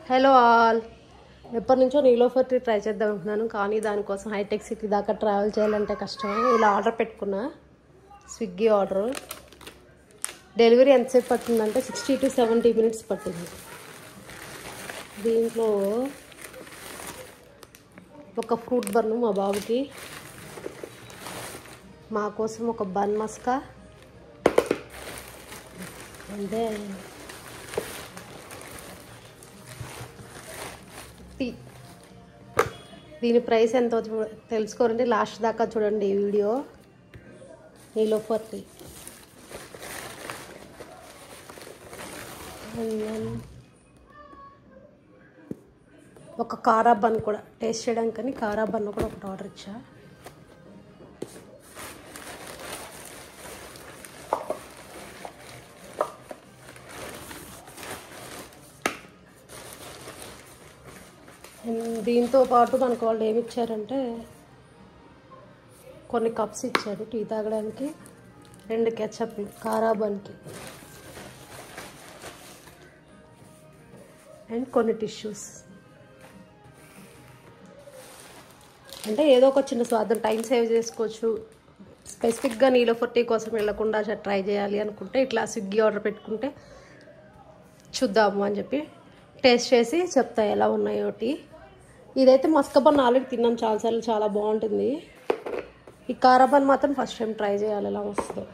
Hello all, ఎప్పటి నుంచో Niloufer tea try చేద్దాం అనుకున్నాను. కానీ దానికోసం హైటెక్ సిటీ దాకా ట్రావెల్ చేయాలంటే కష్టమే. ఇలా ఆర్డర్ పెట్టుకున్నా, స్విగ్గీ ఆర్డర్. డెలివరీ ఎంతసేపు పట్టిందంటే 60 to 70 minutes పట్టింది. దీంట్లో ఒక ఫ్రూట్ బన్ను మా బాబుకి, మా కోసం ఒక బన్ మస్కా, అంటే టీ. దీని ప్రైస్ ఎంతో తెలుసుకోరండి, లాస్ట్ దాకా చూడండి ఈ వీడియో. నీలోఫర్ టీ. ఒక కారా బన్ కూడా టేస్ట్ చేయడానికని కారా బన్ కూడా ఒకటి ఆర్డర్ ఇచ్చా. దీంతో పాటు మనకు వాళ్ళు ఏమి ఇచ్చారంటే కొన్ని కప్స్ ఇచ్చారు టీ తాగడానికి, 2 కెచప్లు కారా బన్కి, అండ్ కొన్ని టిష్యూస్. అంటే ఏదో ఒక చిన్న స్వార్థం, టైం సేవ్ చేసుకోవచ్చు. స్పెసిఫిక్గా నీలోఫర్ టీ కోసం వెళ్ళకుండా ట్రై చేయాలి అనుకుంటే ఇట్లా స్విగ్గీ ఆర్డర్ పెట్టుకుంటే చూద్దాము అని చెప్పి టేస్ట్ చేసి చెప్తా ఎలా ఉన్నాయో టీ. ఇదైతే మస్కా బన్ ఆల్రెడీ తిన్నాం చాలాసార్లు, చాలా బాగుంటుంది. ఈ కారా బన్ మాత్రం ఫస్ట్ టైం ట్రై చేయాలి ఎలా వస్తుందో.